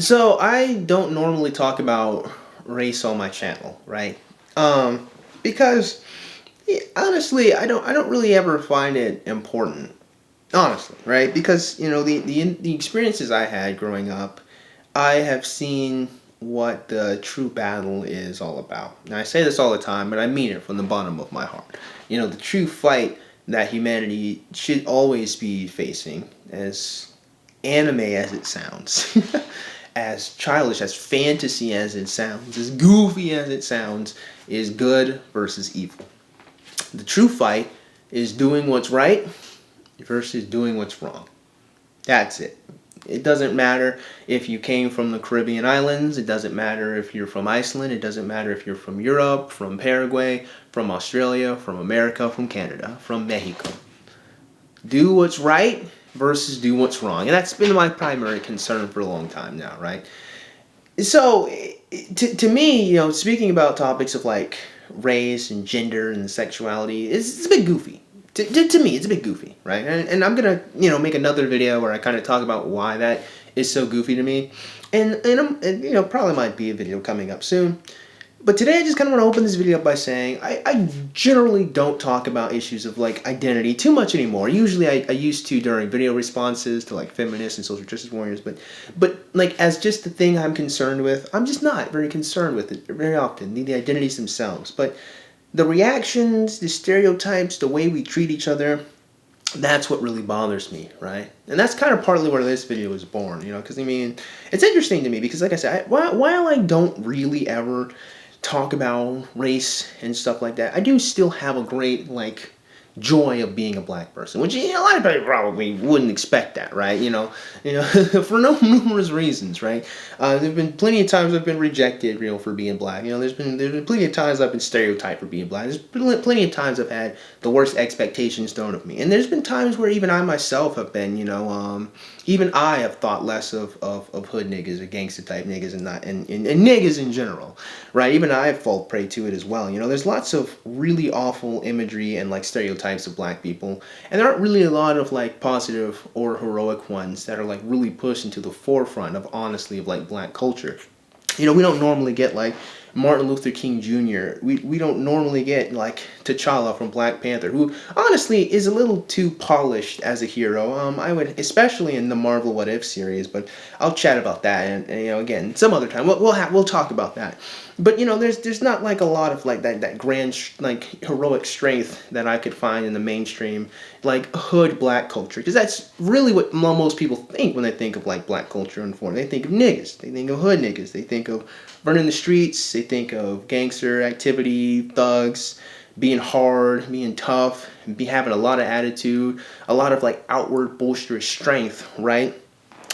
So I don't normally talk about race on my channel, right? Because honestly, I don't really ever find it important. Honestly, right? Because the experiences I had growing up, I have seen what the true battle is all about. Now I say this all the time, but I mean it from the bottom of my heart. The true fight that humanity should always be facing, as anime as it sounds, as childish, as fantasy as it sounds, as goofy as it sounds, is good versus evil. The true fight is doing what's right versus doing what's wrong. That's it. It doesn't matter if you came from the Caribbean islands. It doesn't matter if you're from Iceland. It doesn't matter if you're from Europe, from Paraguay, from Australia, from America, from Canada, from Mexico. Do what's right versus do what's wrong. And that's been my primary concern for a long time now, right? So, to me, speaking about topics of like race and gender and sexuality, it's a bit goofy. To me, it's a bit goofy, right? And I'm gonna, make another video where I kind of talk about why that is so goofy to me. And probably might be a video coming up soon. But today I just kind of want to open this video up by saying I generally don't talk about issues of like identity too much anymore. Usually I used to during video responses to like feminists and social justice warriors, but like as just the thing I'm concerned with, I'm just not very concerned with it very often, the identities themselves. But the reactions, the stereotypes, the way we treat each other, that's what really bothers me, right? And that's kind of partly where this video was born, because I mean, it's interesting to me because like I said, while I don't really ever talk about race and stuff like that, I do still have a great like joy of being a black person, which a lot of people probably wouldn't expect that, right? For numerous reasons, right? There've been plenty of times I've been rejected, for being black. There's been plenty of times I've been stereotyped for being black. There's been plenty of times I've had the worst expectations thrown of me, and there's been times where even I myself have been, even I have thought less of hood niggas or gangster type niggas and niggas in general, right? Even I fall prey to it as well. There's lots of really awful imagery and like stereotypes of black people, and there aren't really a lot of like positive or heroic ones that are like really pushed into the forefront of honestly of like black culture. We don't normally get like Martin Luther King Jr. We don't normally get like T'Challa from Black Panther, who honestly is a little too polished as a hero. I would, especially in the Marvel What If series, but I'll chat about that and again some other time. We'll talk about that. But there's not like a lot of like that grand like heroic strength that I could find in the mainstream like hood black culture, because that's really what most people think when they think of like black culture and form. They think of niggas, they think of hood niggas, they think of running the streets, they think of gangster activity, thugs, being hard, being tough, be having a lot of attitude, a lot of like outward boisterous strength, right?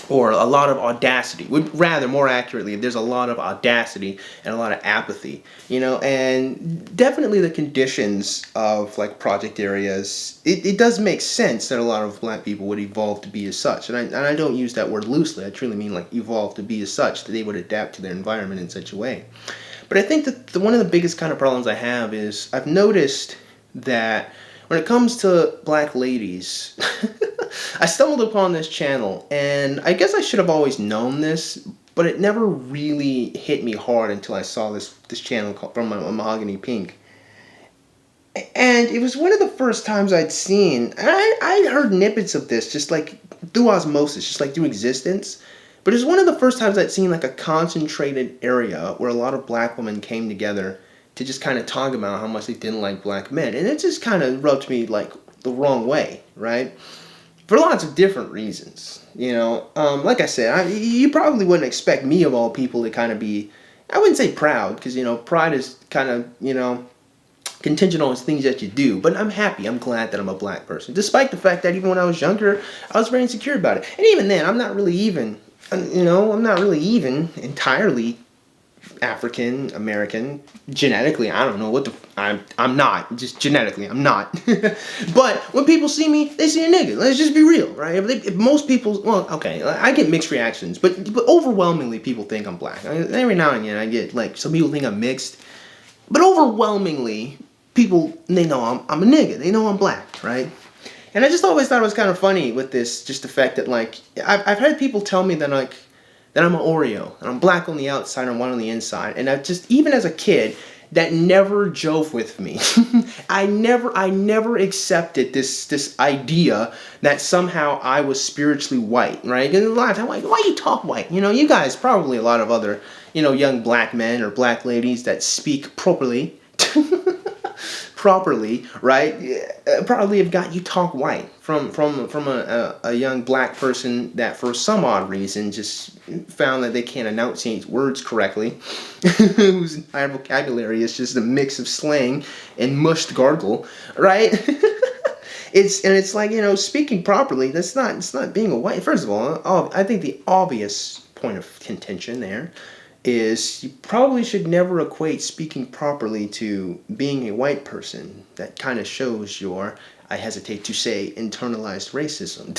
Or a lot of audacity. Rather, more accurately, there's a lot of audacity and a lot of apathy, and definitely the conditions of like project areas, it does make sense that a lot of black people would evolve to be as such. And I don't use that word loosely. I truly mean like evolve to be as such, that they would adapt to their environment in such a way. But I think that one of the biggest kind of problems I have is I've noticed that when it comes to black ladies, I stumbled upon this channel, and I guess I should have always known this, but it never really hit me hard until I saw this channel from Mahogany Pink. And it was one of the first times I'd seen, and I heard snippets of this just like through osmosis, just like through existence. But it was one of the first times I'd seen like a concentrated area where a lot of black women came together to just kind of talk about how much they didn't like black men. And it just kind of rubbed me like the wrong way, right? For lots of different reasons, like I said, you probably wouldn't expect me of all people to kind of be, I wouldn't say proud, because pride is kind of contingent on things that you do. But I'm happy, I'm glad that I'm a black person, despite the fact that even when I was younger, I was very insecure about it. And even then, I'm not really even entirely African American genetically. I don't know what I'm not, just genetically I'm not. But when people see me, they see a nigga. Let's just be real, right? If most people, well, okay, I get mixed reactions, but overwhelmingly people think I'm black. Every now and again I get like some people think I'm mixed, but overwhelmingly people, they know I'm a nigga. They know I'm black, right? And I just always thought it was kind of funny with this, just the fact that like I've had people tell me that like that I'm an Oreo, and I'm black on the outside and white on the inside. And I just, even as a kid, that never drove with me. I never accepted this idea that somehow I was spiritually white, right? And a lot of time, like, why you talk white? You know, you guys, probably a lot of other, young black men or black ladies that speak properly, right? Probably have got you talk white from a young black person that for some odd reason just found that they can't enunciate words correctly, whose vocabulary is just a mix of slang and mushed gargle, right? It's like, speaking properly. It's not being a white. First of all, I think the obvious point of contention there is you probably should never equate speaking properly to being a white person. That kind of shows your, I hesitate to say, internalized racism.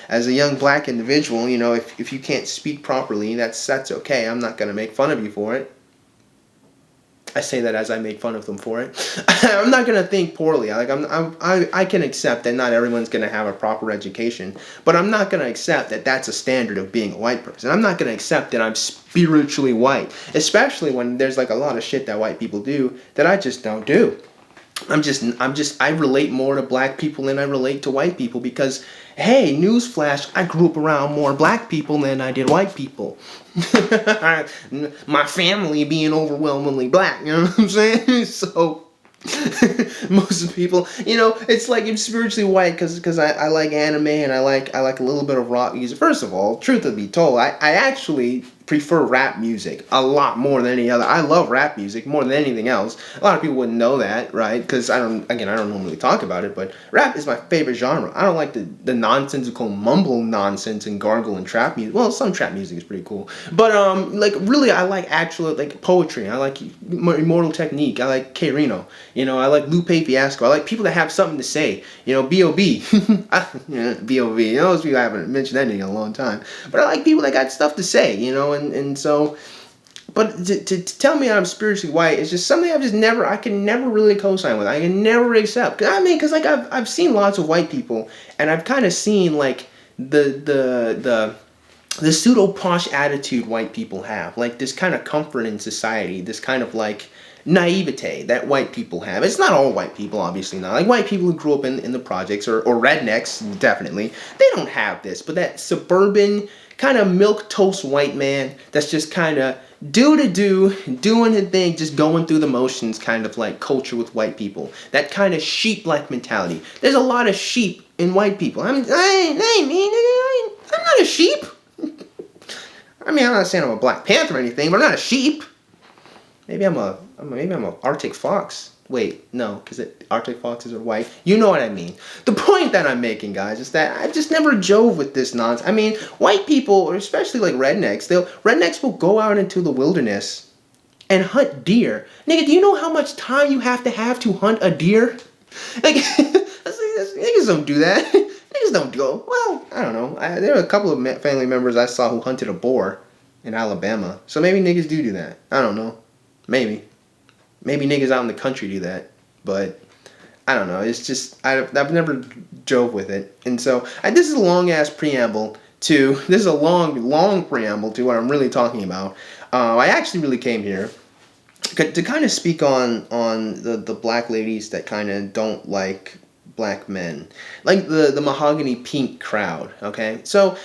As a young black individual, if you can't speak properly, that's okay. I'm not going to make fun of you for it. I say that as I make fun of them for it. I'm not gonna think poorly. I can accept that not everyone's gonna have a proper education, but I'm not gonna accept that that's a standard of being a white person. I'm not gonna accept that I'm spiritually white, especially when there's like a lot of shit that white people do that I just don't do. I relate more to black people than I relate to white people because, hey, newsflash, I grew up around more black people than I did white people. My family being overwhelmingly black, you know what I'm saying? So, most of the people, it's like I'm spiritually white because I like anime and I like a little bit of rock music. First of all, truth to be told, I actually prefer rap music a lot more than any other. I love rap music more than anything else. A lot of people wouldn't know that, right? Because I don't normally talk about it, but rap is my favorite genre. I don't like the nonsensical mumble nonsense and gargle and trap music. Well, some trap music is pretty cool, but really, I like actual poetry. I like Immortal Technique. I like K Reno. I like Lupe Fiasco. I like people that have something to say. B.O.B. B.O.B. Those people I haven't mentioned that in a long time, but I like people that got stuff to say. And so, but to tell me I'm spiritually white is just something I can never really co-sign with. I can never accept. Because I've seen lots of white people, and I've kind of seen like the pseudo posh attitude white people have, like this kind of comfort in society, this kind of like naivete that white people have. It's not all white people, obviously not. Like white people who grew up in the projects or rednecks, definitely, they don't have this. But that suburban kind of milquetoast white man that's just kind of doing the thing, just going through the motions, kind of like culture with white people. That kind of sheep-like mentality. There's a lot of sheep in white people. I'm not a sheep. I'm not saying I'm a Black Panther or anything, but I'm not a sheep. Maybe I'm a Arctic fox. Wait, no, because Arctic foxes are white. You know what I mean. The point that I'm making, guys, is that I just never drove with this nonsense. White people, or especially like rednecks will go out into the wilderness and hunt deer. Nigga, do you know how much time you have to hunt a deer? Like, niggas don't do that. Niggas don't go. Well, I don't know. There are a couple of family members I saw who hunted a boar in Alabama. So maybe niggas do that. I don't know. Maybe niggas out in the country do that, but I don't know. It's just I've never drove with it, and so this is a long preamble to what I'm really talking about. I actually really came here to kind of speak on the black ladies that kind of don't like black men, like the Mahogany Pink crowd. Okay, so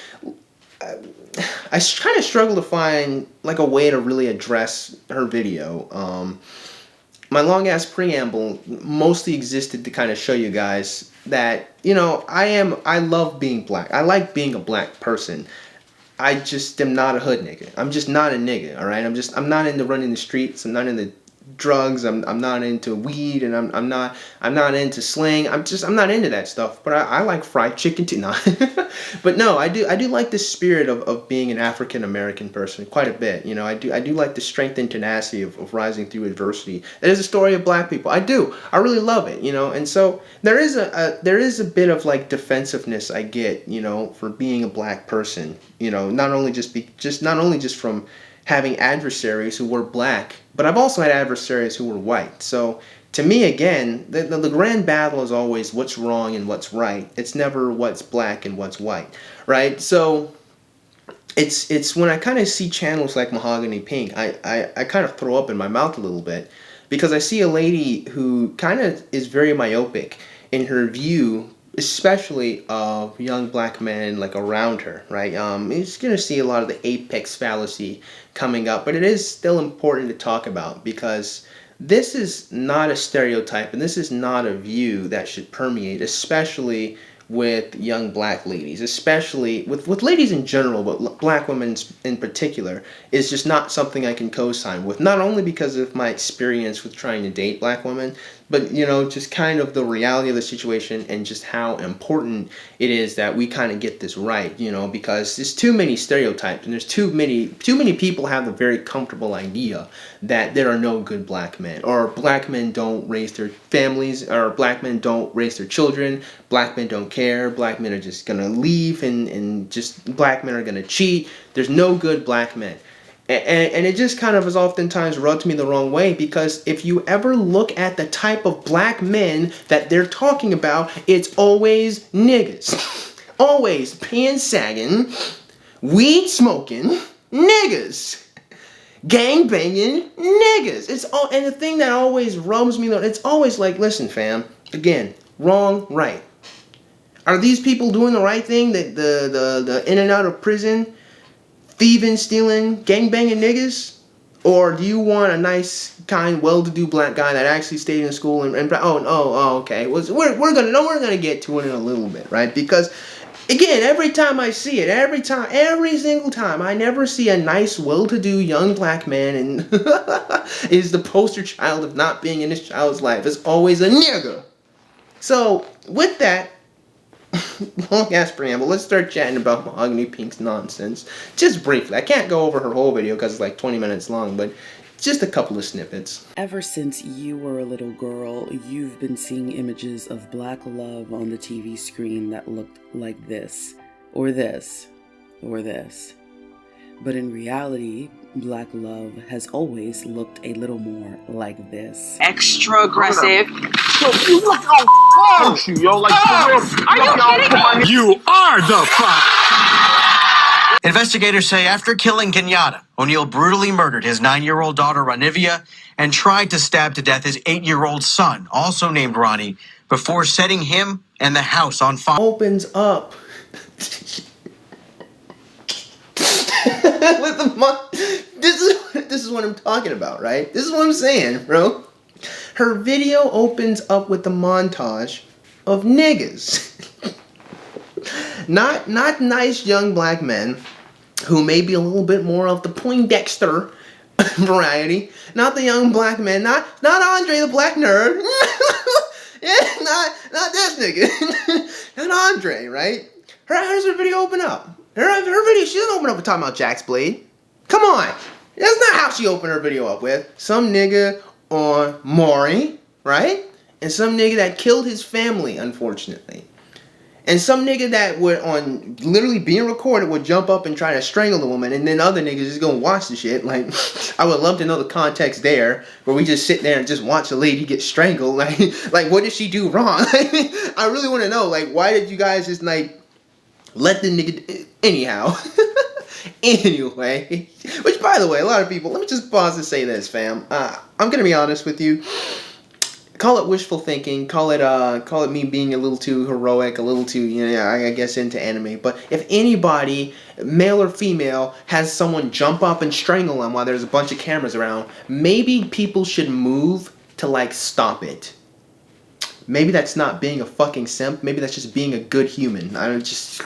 I kind of struggle to find like a way to really address her video. My long-ass preamble mostly existed to kind of show you guys that, I love being black. I like being a black person. I just am not a hood nigga. I'm just not a nigga, all right? I'm not into running the streets. I'm not into drugs. I'm not into weed, and I'm not into slang. I'm not into that stuff. But I like fried chicken too. No. But no, I do like the spirit of being an African American person quite a bit. I do like the strength and tenacity of rising through adversity. That is a story of black people. I really love it. And so there is a bit of like defensiveness I get, for being a black person. Not only just from having adversaries who were black, but I've also had adversaries who were white. So to me, again, the grand battle is always what's wrong and what's right. It's never what's black and what's white, right? So it's when I kind of see channels like Mahogany Pink, I kind of throw up in my mouth a little bit, because I see a lady who kind of is very myopic in her view, especially of young black men like around her, right? It's gonna see a lot of the apex fallacy coming up, but it is still important to talk about, because this is not a stereotype and this is not a view that should permeate, especially with young black ladies, especially with ladies in general, but black women in particular, is just not something I can co-sign with. Not only because of my experience with trying to date black women, but just kind of the reality of the situation and just how important it is that we kind of get this right, because there's too many stereotypes and there's too many people have the very comfortable idea that there are no good black men, or black men don't raise their families, or black men don't raise their children, black men don't care, black men are just gonna leave, and just black men are gonna cheat. There's no good black men. And it just kind of is oftentimes rubbed me the wrong way, because if you ever look at the type of black men that they're talking about, it's always niggas. Always pants sagging, weed smoking niggas. Gang banging niggas. It's all, and the thing that always rubs me, it's always like, listen fam, again, wrong, right. Are these people doing the right thing? That the in and out of prison, thieving, stealing, gangbanging niggas? Or do you want a nice, kind, well-to-do black guy that actually stayed in school and okay. We're gonna get to it in a little bit, right? Because again, every time I see it, every single time, I never see a nice, well-to-do young black man and is the poster child of not being in his child's life. It's always a nigga. So with that long ass preamble, let's start chatting about Mahogany Pink's nonsense. Just briefly. I can't go over her whole video because it's like 20 minutes long, but just a couple of snippets. Ever since you were a little girl, you've been seeing images of black love on the TV screen that looked like this, or this, or this. But in reality, black love has always looked a little more like this. Extra aggressive. Yo, you look punch you, yo, like for real. Are you kidding me? You are the fuck. Investigators say after killing Kenyatta, O'Neill brutally murdered his 9-year-old daughter, Ranivia, and tried to stab to death his 8-year-old son, also named Ronnie, before setting him and the house on fire. Opens up with this is what I'm talking about, right? This is what I'm saying, bro. Her video opens up with the montage of niggas. Not nice young black men who may be a little bit more of the Poindexter variety. Not the young black men, not Andre the black nerd. Yeah, not this nigga. Not Andre, right? How does her video open up? Her video, she doesn't open up with talking about Jack's Blade. Come on. That's not how she opened her video up with. Some nigga on Maury, right? And some nigga that killed his family, unfortunately. And some nigga that would, on literally being recorded, would jump up and try to strangle the woman, and then other niggas just gonna watch the shit. Like, I would love to know the context there, where we just sit there and just watch a lady get strangled. Like what did she do wrong? I really want to know. Like, why did you guys just like let the nigga? Anyhow. Anyway, which by the way, a lot of people, let me just pause to say this, fam. I'm gonna be honest with you. Call it wishful thinking, call it me being a little too heroic, a little too, I guess into anime. But if anybody, male or female, has someone jump up and strangle them while there's a bunch of cameras around, maybe people should move to like stop it. Maybe that's not being a fucking simp. Maybe that's just being a good human. I don't just,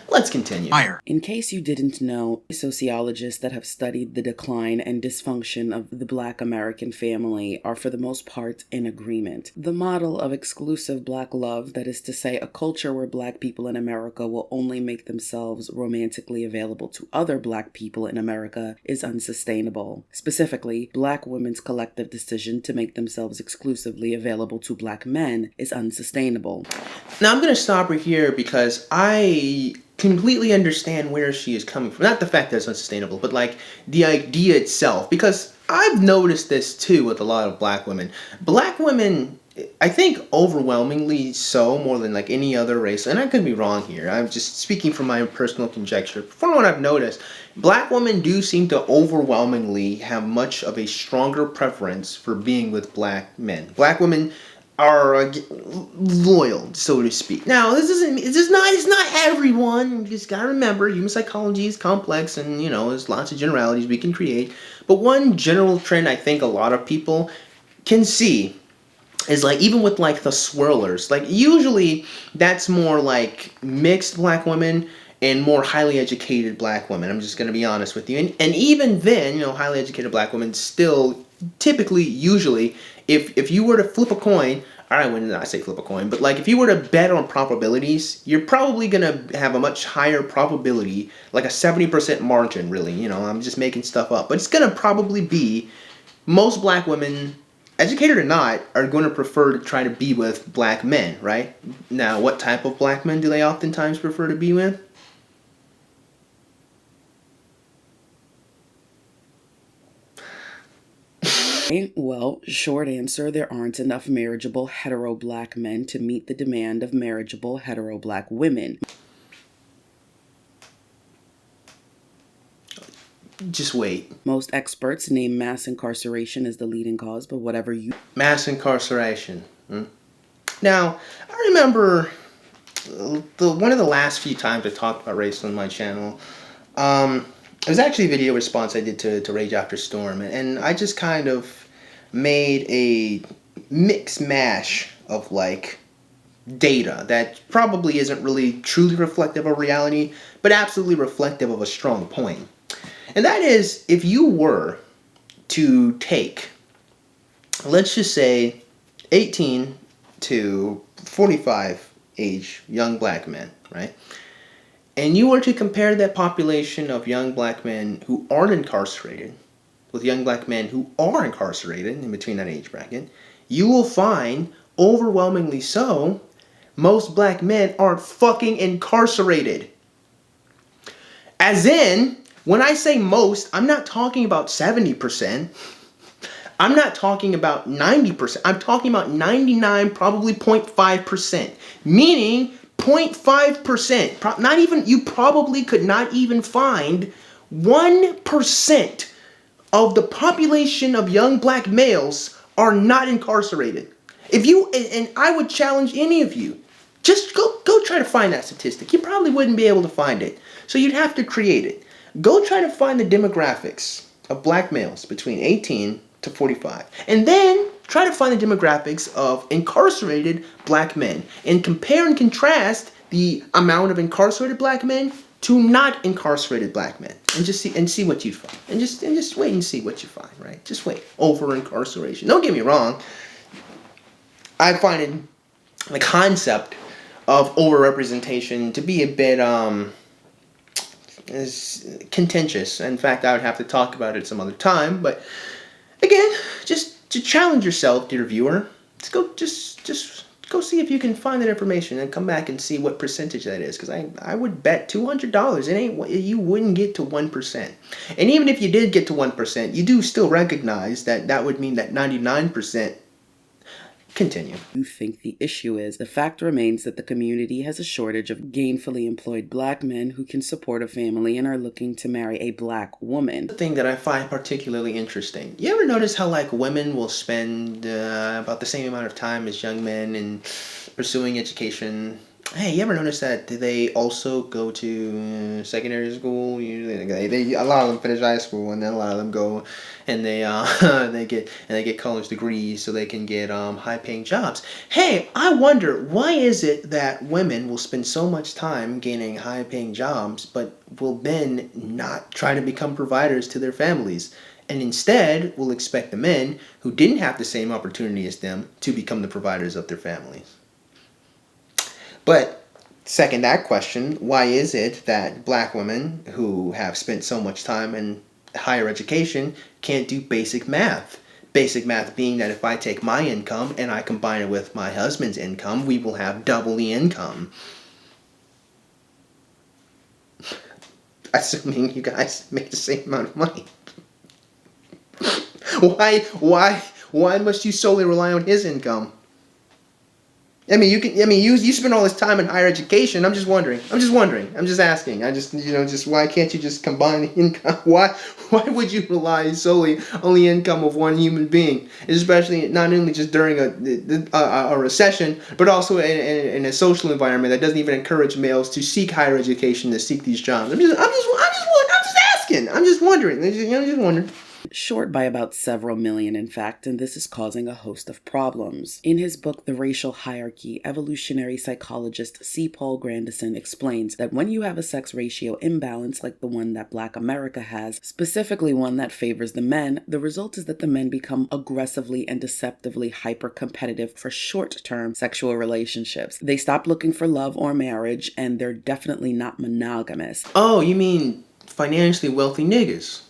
let's continue. Fire. In case you didn't know, sociologists that have studied the decline and dysfunction of the Black American family are for the most part in agreement. The model of exclusive Black love, that is to say, a culture where Black people in America will only make themselves romantically available to other Black people in America, is unsustainable. Specifically, Black women's collective decision to make themselves exclusively available to Black men is unsustainable. Now I'm going to stop right here because I completely understand where she is coming from. Not the fact that it's unsustainable, but like the idea itself. Because I've noticed this too with a lot of black women. Black women, I think overwhelmingly so, more than like any other race, and I could be wrong here. I'm just speaking from my personal conjecture. From what I've noticed, black women do seem to overwhelmingly have much of a stronger preference for being with black men. Black women are loyal, so to speak. Now, it's not everyone. You just gotta remember, human psychology is complex, and there's lots of generalities we can create. But one general trend I think a lot of people can see is like, even with like the swirlers, like usually that's more like mixed black women and more highly educated black women. I'm just gonna be honest with you. And even then, highly educated black women still typically, usually, if you were to flip a coin, I wouldn't I say flip a coin, but like if you were to bet on probabilities, you're probably gonna have a much higher probability, like a 70% margin, really. I'm just making stuff up, but it's gonna probably be most black women, educated or not, are going to prefer to try to be with black men, right? Now, what type of black men do they oftentimes prefer to be with? Well, short answer, there aren't enough marriageable hetero black men to meet the demand of marriageable hetero black women. Just wait. Most experts name mass incarceration as the leading cause, but whatever you... Mass incarceration. Now, I remember one of the last few times I talked about race on my channel, it was actually a video response I did to Rage After Storm, and I just kind of made a mix mash of like data that probably isn't really truly reflective of reality, but absolutely reflective of a strong point. And that is, if you were to take, let's just say, 18 to 45 age young black men, right? And you were to compare that population of young black men who aren't incarcerated with young black men who are incarcerated in between that age bracket, you will find, overwhelmingly so, most black men aren't fucking incarcerated. As in, when I say most, I'm not talking about 70%. I'm not talking about 90%. I'm talking about 99, probably 0.5%. Meaning 0.5%. Not even, you probably could not even find 1% of the population of young black males are not incarcerated. If you, and I would challenge any of you, just go try to find that statistic. You probably wouldn't be able to find it. So you'd have to create it. Go try to find the demographics of black males between 18 to 45. And then try to find the demographics of incarcerated black men. And compare and contrast the amount of incarcerated black men to not incarcerated black men. And just see what you find. And just wait and see what you find, right? Just wait. Over incarceration. Don't get me wrong. I find it, the concept of overrepresentation to be a bit is contentious. In fact, I would have to talk about it some other time. But again, just to challenge yourself, dear viewer, just go see if you can find that information and come back and see what percentage that is. Because I would bet $200 you wouldn't get to 1%. And even if you did get to 1%, you do still recognize that would mean that 99%. Continue. You think the issue is, the fact remains that the community has a shortage of gainfully employed black men who can support a family and are looking to marry a black woman. The thing that I find particularly interesting, you ever notice how like women will spend about the same amount of time as young men in pursuing education? Hey, you ever notice that they also go to secondary school? Usually, a lot of them finish high school, and then a lot of them go and they get college degrees so they can get high-paying jobs. Hey, I wonder, why is it that women will spend so much time gaining high-paying jobs, but will then not try to become providers to their families, and instead will expect the men who didn't have the same opportunity as them to become the providers of their families? But second that question, why is it that black women who have spent so much time in higher education can't do basic math? Basic math being that if I take my income and I combine it with my husband's income, we will have double the income. Assuming you guys make the same amount of money. Why must you solely rely on his income? I mean, you spend all this time in higher education. I'm just wondering. I'm just asking. Just why can't you just combine the income? Why would you rely solely on the income of one human being, especially not only just during a recession, but also in a social environment that doesn't even encourage males to seek higher education, to seek these jobs? I'm just asking. I'm just wondering. Short by about several million, in fact, and this is causing a host of problems. In his book, The Racial Hierarchy, evolutionary psychologist C. Paul Grandison explains that when you have a sex ratio imbalance like the one that Black America has, specifically one that favors the men, the result is that the men become aggressively and deceptively hyper-competitive for short-term sexual relationships. They stop looking for love or marriage, and they're definitely not monogamous. Oh, you mean financially wealthy niggas?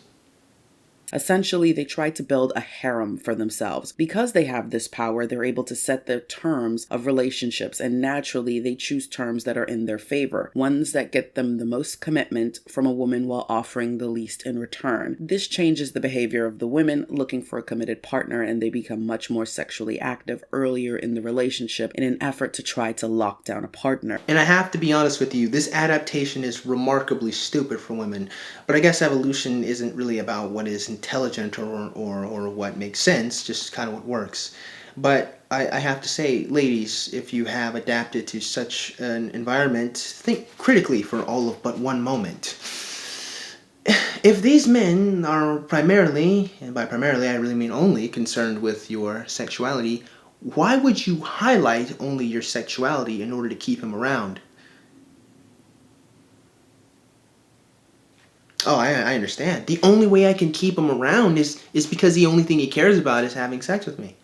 Essentially, they try to build a harem for themselves. Because they have this power, they're able to set the terms of relationships, and naturally, they choose terms that are in their favor, ones that get them the most commitment from a woman while offering the least in return. This changes the behavior of the women looking for a committed partner, and they become much more sexually active earlier in the relationship in an effort to try to lock down a partner. And I have to be honest with you, this adaptation is remarkably stupid for women, but I guess evolution isn't really about what is intelligent or what makes sense, just kind of what works. But I have to say, ladies, if you have adapted to such an environment, think critically for all of but one moment. If these men are primarily, and by primarily I really mean only, concerned with your sexuality, why would you highlight only your sexuality in order to keep him around? Oh, I understand. The only way I can keep him around is because the only thing he cares about is having sex with me.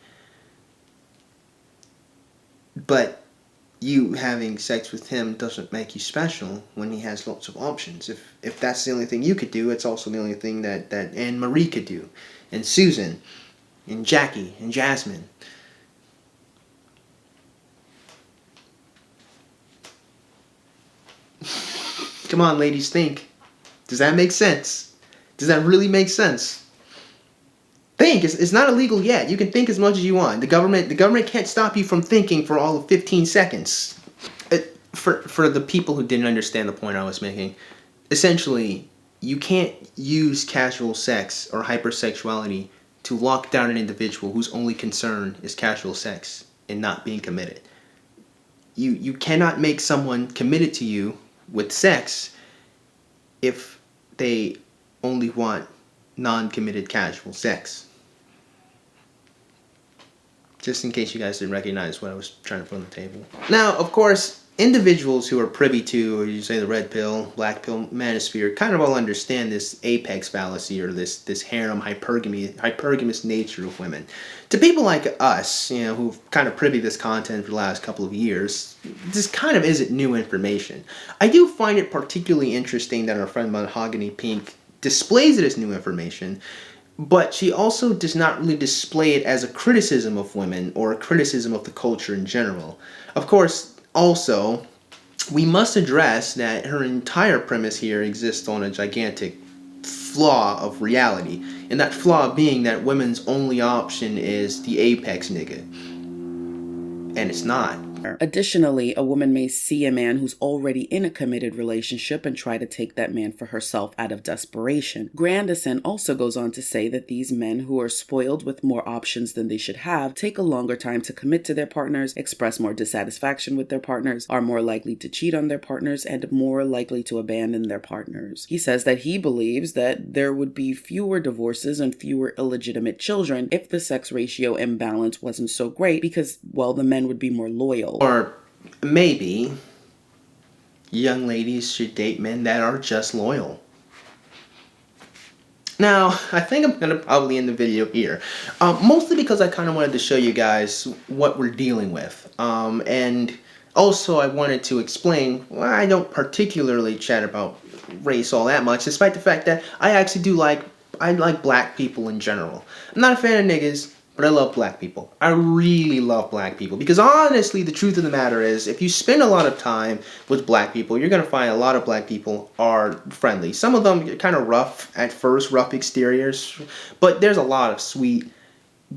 But you having sex with him doesn't make you special when he has lots of options. If that's the only thing you could do, it's also the only thing that Anne Marie could do, and Susan, and Jackie, and Jasmine. Come on, ladies, think. Does that make sense? Does that really make sense? Think. It's not illegal yet. You can think as much as you want. The government can't stop you from thinking for all of 15 seconds. For the people who didn't understand the point I was making, essentially, you can't use casual sex or hypersexuality to lock down an individual whose only concern is casual sex and not being committed. You cannot make someone committed to you with sex if they only want non-committed casual sex. Just in case you guys didn't recognize what I was trying to put on the table. Now, of course, individuals who are privy to, or you say the red pill, black pill manosphere, kind of all understand this apex fallacy, or this harem hypergamous nature of women. To people like us, who've kind of privy this content for the last couple of years, this kind of isn't new information. I do find it particularly interesting that our friend Mahogany Pink displays it as new information, but she also does not really display it as a criticism of women or a criticism of the culture in general. Of course, also, we must address that her entire premise here exists on a gigantic flaw of reality, and that flaw being that women's only option is the apex nigga. And it's not. Additionally, a woman may see a man who's already in a committed relationship and try to take that man for herself out of desperation. Grandison also goes on to say that these men who are spoiled with more options than they should have take a longer time to commit to their partners, express more dissatisfaction with their partners, are more likely to cheat on their partners, and more likely to abandon their partners. He says that he believes that there would be fewer divorces and fewer illegitimate children if the sex ratio imbalance wasn't so great because, well, the men would be more loyal. Or maybe young ladies should date men that are just loyal. Now, I think I'm going to probably end the video here. Mostly because I kind of wanted to show you guys what we're dealing with. And also I wanted to explain why I don't particularly chat about race all that much, despite the fact that I actually I like black people in general. I'm not a fan of niggas, but I love black people. I really love black people because honestly, the truth of the matter is, if you spend a lot of time with black people, you're going to find a lot of black people are friendly. Some of them are kind of rough at first, rough exteriors, but there's a lot of sweet,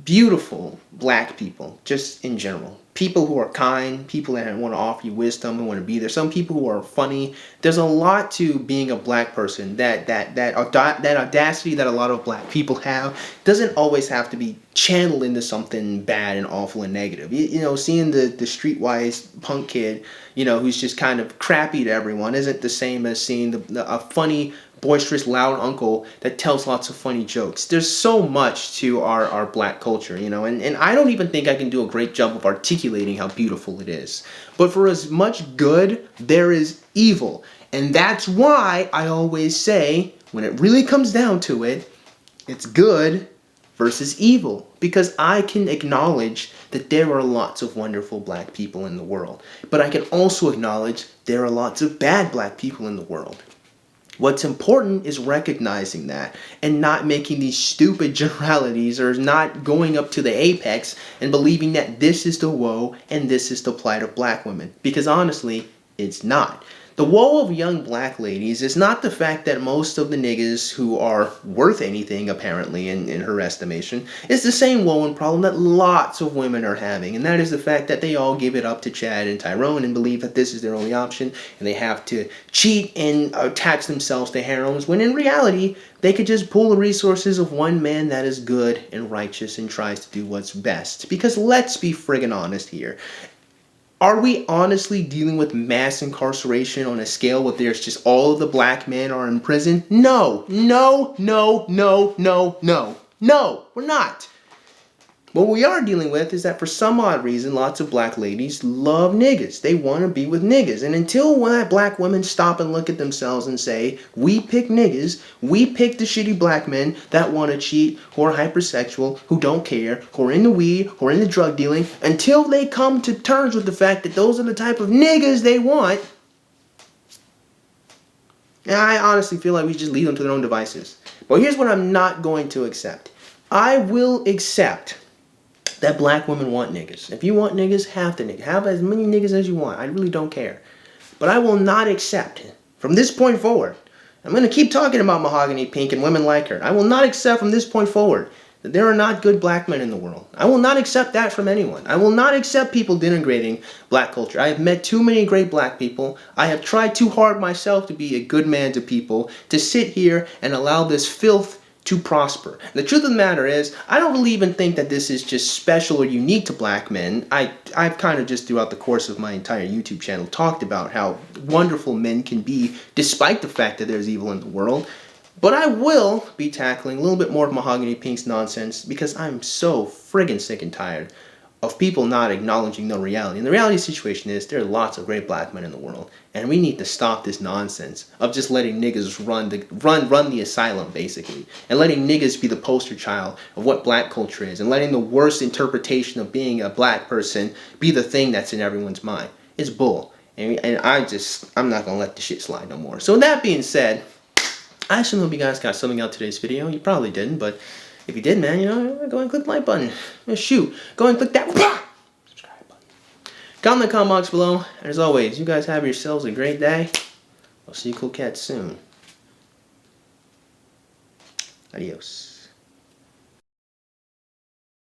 beautiful black people, just in general. People who are kind, people that want to offer you wisdom and want to be there. Some people who are funny. There's a lot to being a black person. That audacity that a lot of black people have doesn't always have to be channeled into something bad and awful and negative. You know, seeing the streetwise punk kid, you know, who's just kind of crappy to everyone isn't the same as seeing a funny, boisterous, loud uncle that tells lots of funny jokes. There's so much to our black culture, you know, and I don't even think I can do a great job of articulating how beautiful it is. But for as much good, there is evil. And that's why I always say, when it really comes down to it, it's good versus evil. Because I can acknowledge that there are lots of wonderful black people in the world. But I can also acknowledge there are lots of bad black people in the world. What's important is recognizing that and not making these stupid generalities or not going up to the apex and believing that this is the woe and this is the plight of black women. Because honestly, it's not. The woe of young black ladies is not the fact that most of the niggas who are worth anything, apparently, in her estimation, is the same woe and problem that lots of women are having. And that is the fact that they all give it up to Chad and Tyrone and believe that this is their only option and they have to cheat and attach themselves to heroines, when in reality, they could just pull the resources of one man that is good and righteous and tries to do what's best. Because let's be friggin' honest here. Are we honestly dealing with mass incarceration on a scale where there's just all of the black men are in prison? No, no, no, no, no, no, no, we're not. What we are dealing with is that for some odd reason, lots of black ladies love niggas. They want to be with niggas. And until black women stop and look at themselves and say, we pick niggas, we pick the shitty black men that want to cheat, who are hypersexual, who don't care, who are into weed, who are into drug dealing, until they come to terms with the fact that those are the type of niggas they want, I honestly feel like we just leave them to their own devices. But here's what I'm not going to accept. I will accept that black women want niggas. If you want niggas, have the niggas. Have as many niggas as you want. I really don't care. But I will not accept, from this point forward, I'm going to keep talking about Mahogany Pink and women like her. I will not accept from this point forward that there are not good black men in the world. I will not accept that from anyone. I will not accept people denigrating black culture. I have met too many great black people. I have tried too hard myself to be a good man to people, to sit here and allow this filth to prosper. The truth of the matter is, I don't really even think that this is just special or unique to black men. I've kind of just throughout the course of my entire YouTube channel talked about how wonderful men can be despite the fact that there's evil in the world. But I will be tackling a little bit more of Mahogany Pink's nonsense because I'm so friggin' sick and tired of people not acknowledging the reality. And the reality situation is there are lots of great black men in the world. And we need to stop this nonsense of just letting niggas run the asylum, basically. And letting niggas be the poster child of what black culture is. And letting the worst interpretation of being a black person be the thing that's in everyone's mind. It's bull. And I'm not going to let the shit slide no more. So with that being said, I assume hope you guys got something out of today's video. You probably didn't, but if you did, man, you know, go and click the like button. Shoot, go and click that subscribe button. Comment in the comment box below. And as always, you guys have yourselves a great day. I'll see you cool cats soon. Adios.